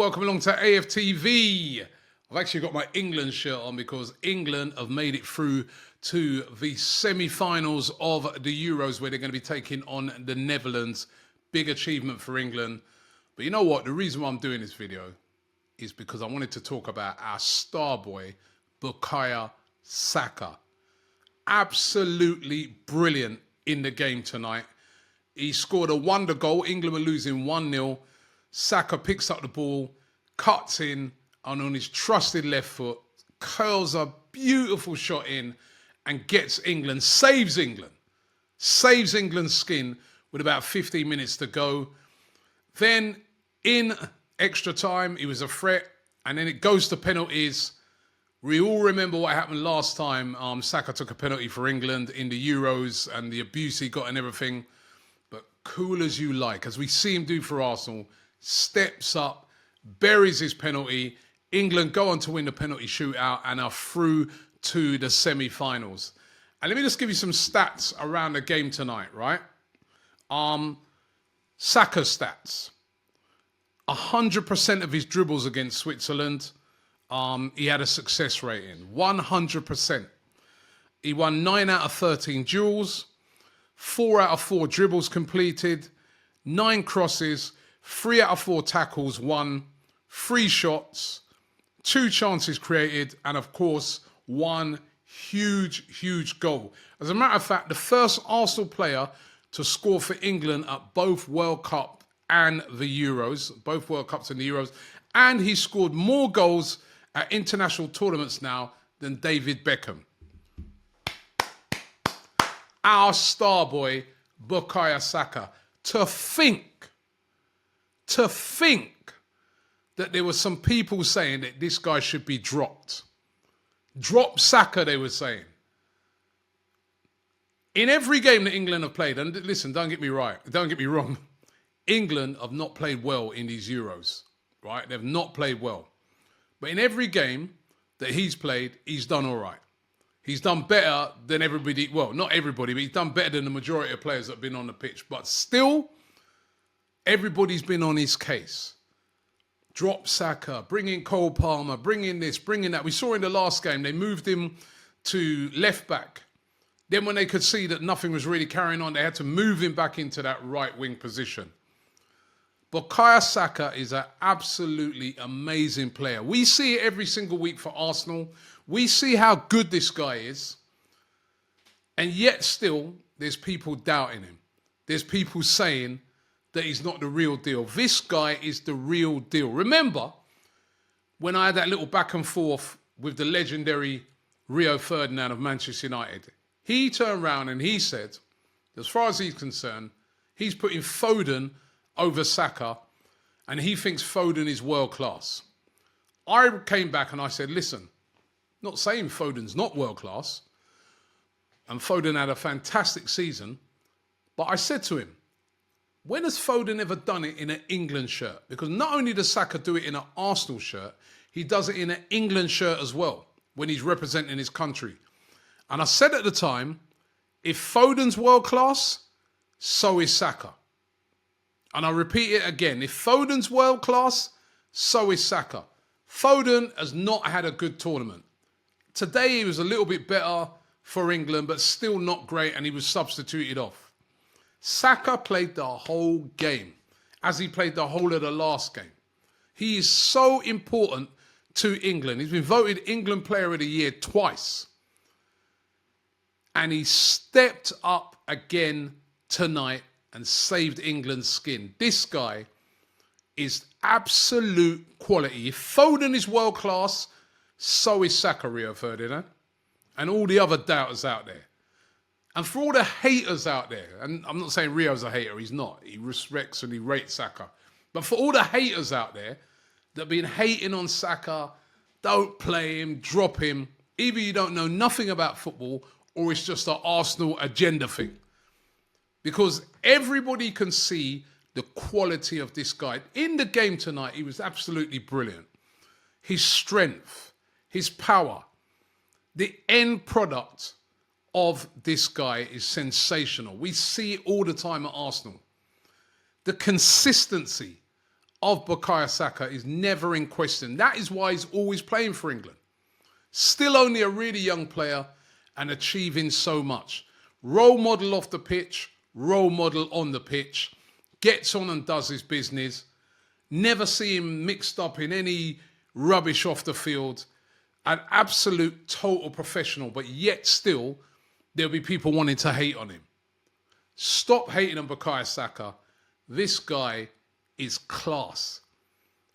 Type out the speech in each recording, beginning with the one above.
welcome along to AFTV. I've actually got my England shirt on because England have made it through to the semi-finals of the Euros where they're going to be taking on the Netherlands. Big achievement for England. But you know what? The reason why I'm doing this video is because I wanted to talk about our star boy, Bukayo Saka. Absolutely brilliant in the game tonight. He scored a wonder goal. England were losing 1-0. Saka picks up the ball, cuts in, and on his trusted left foot, curls a beautiful shot in and gets England, saves England's skin with about 15 minutes to go. Then in extra time, he was a threat, and then it goes to penalties. We all remember what happened last time. Saka took a penalty for England in the Euros and the abuse he got and everything. But cool as you like, as we see him do for Arsenal, steps up, buries his penalty. England go on to win the penalty shootout and are through to the semi-finals. And let me just give you some stats around the game tonight, right? Saka's stats. 100% of his dribbles against Switzerland, he had a success rating. 100%. He won 9 out of 13 duels, 4 out of 4 dribbles completed, 9 crosses, 3 out of 4 tackles won, 3 shots, 2 chances created, and of course, 1 huge goal. As a matter of fact, the first Arsenal player to score for England at both World Cup and the Euros, both World Cups and the Euros, and he scored more goals at international tournaments now than David Beckham. Our star boy, Bukayo Saka. To think that there were some people saying that this guy should be dropped. Drop Saka, they were saying. In every game that England have played, and listen, don't get me wrong, England have not played well in these Euros, right? They've not played well. But in every game that he's played, he's done all right. He's done better than everybody, well, not everybody, but he's done better than the majority of players that have been on the pitch. But still, everybody's been on his case. Drop Saka, bring in Cole Palmer, bring in this, bring in that. We saw in the last game, they moved him to left back. Then when they could see that nothing was really carrying on, they had to move him back into that right wing position. Bukayo Saka is an absolutely amazing player. We see it every single week for Arsenal. We see how good this guy is. And yet still, there's people doubting him. There's people saying that he's not the real deal. This guy is the real deal. Remember, when I had that little back and forth with the legendary Rio Ferdinand of Manchester United, he turned around and he said, as far as he's concerned, he's putting Foden over Saka, and he thinks Foden is world class. I came back and I said, listen, not saying Foden's not world class, and Foden had a fantastic season, but I said to him, when has Foden ever done it in an England shirt? Because not only does Saka do it in an Arsenal shirt, he does it in an England shirt as well, when he's representing his country. And I said at the time, if Foden's world class, so is Saka. And I repeat it again. If Foden's world class, so is Saka. Foden has not had a good tournament. Today he was a little bit better for England, but still not great, and he was substituted off. Saka played the whole game, as he played the whole of the last game. He is so important to England. He's been voted England Player of the Year twice. And he stepped up again tonight and saved England's skin. This guy is absolute quality. If Foden is world class, so is Saka, Rio Ferdinand, and all the other doubters out there. And for all the haters out there, and I'm not saying Rio's a hater, he's not. He respects and he rates Saka. But for all the haters out there that have been hating on Saka, don't play him, drop him. Either you don't know nothing about football or it's just an Arsenal agenda thing. Because everybody can see the quality of this guy. In the game tonight, he was absolutely brilliant. His strength, his power, the end product of this guy is sensational. We see it all the time at Arsenal. The consistency of Bukayo Saka is never in question. That is why he's always playing for England. Still only a really young player and achieving so much. Role model off the pitch, role model on the pitch, gets on and does his business. Never see him mixed up in any rubbish off the field. An absolute total professional, but yet still there'll be people wanting to hate on him. Stop hating on Bukayo Saka. This guy is class.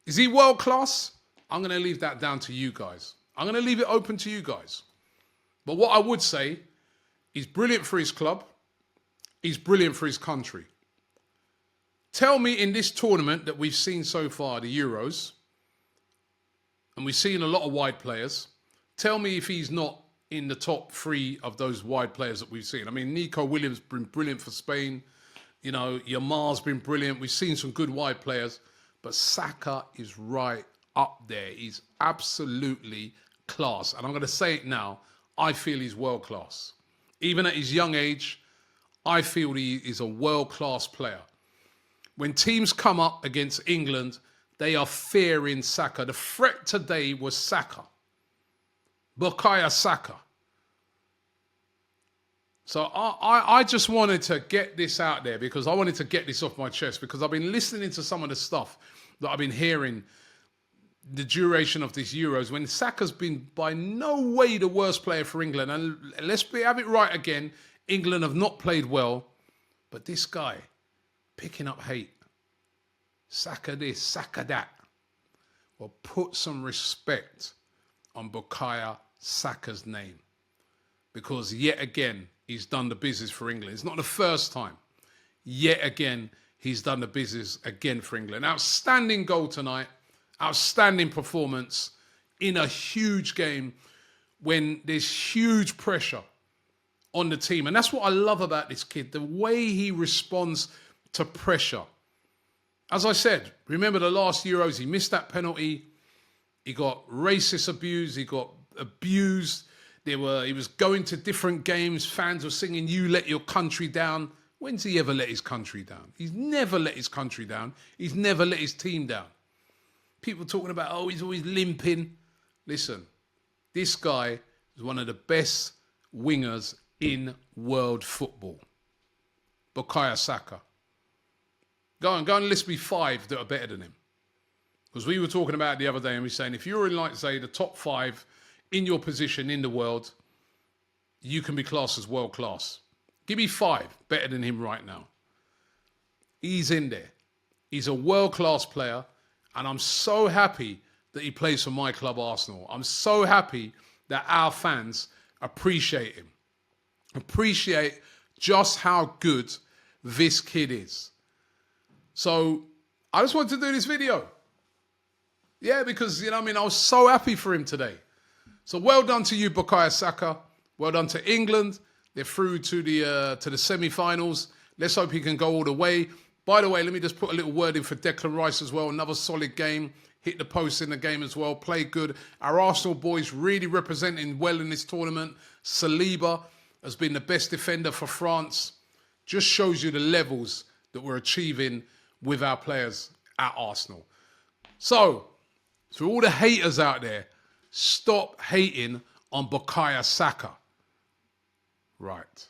Is he world class? I'm going to leave that down to you guys. I'm going to leave it open to you guys. But what I would say, he's brilliant for his club. He's brilliant for his country. Tell me in this tournament that we've seen so far, the Euros, and we've seen a lot of wide players, tell me if he's not in the top 3 of those wide players that we've seen. I mean, Nico Williams has been brilliant for Spain. You know, Yamal's been brilliant. We've seen some good wide players. But Saka is right up there. He's absolutely class. And I'm going to say it now. I feel he's world class. Even at his young age, I feel he is a world-class player. When teams come up against England, they are fearing Saka. The threat today was Saka. Bukayo Saka. So I just wanted to get this out there because I wanted to get this off my chest because I've been listening to some of the stuff that I've been hearing the duration of these Euros when Saka's been by no way the worst player for England. And let's have it right again. England have not played well, but this guy picking up hate. Saka this, Saka that. Well, put some respect on Bukayo Saka's name because yet again, he's done the business for England. It's not the first time. Yet again, he's done the business again for England. Outstanding goal tonight. Outstanding performance in a huge game when there's huge pressure on the team. And that's what I love about this kid, the way he responds to pressure. As I said, remember the last Euros, he missed that penalty. He got racist abuse. He got abused. He was going to different games. Fans were singing, "You let your country down." When's he ever let his country down? He's never let his country down. He's never let his team down. People talking about, oh, he's always limping. Listen, this guy is one of the best wingers in world football. Bukayo Saka. Go and list me 5 that are better than him. Because we were talking about it the other day and we were saying, if you're in, like, say, the top 5 in your position in the world, you can be classed as world class. Give me 5 better than him right now. He's in there. He's a world-class player, and I'm so happy that he plays for my club, Arsenal. I'm so happy that our fans appreciate him. Appreciate just how good this kid is. So I just wanted to do this video. Yeah, because, you know what I mean, I was so happy for him today. So well done to you, Bukayo Saka. Well done to England. They're through to the semi-finals. Let's hope he can go all the way. By the way, let me just put a little word in for Declan Rice as well. Another solid game. Hit the post in the game as well. Played good. Our Arsenal boys really representing well in this tournament. Saliba has been the best defender for France. Just shows you the levels that we're achieving with our players at Arsenal. So, to all the haters out there, stop hating on Bukayo Saka. Right.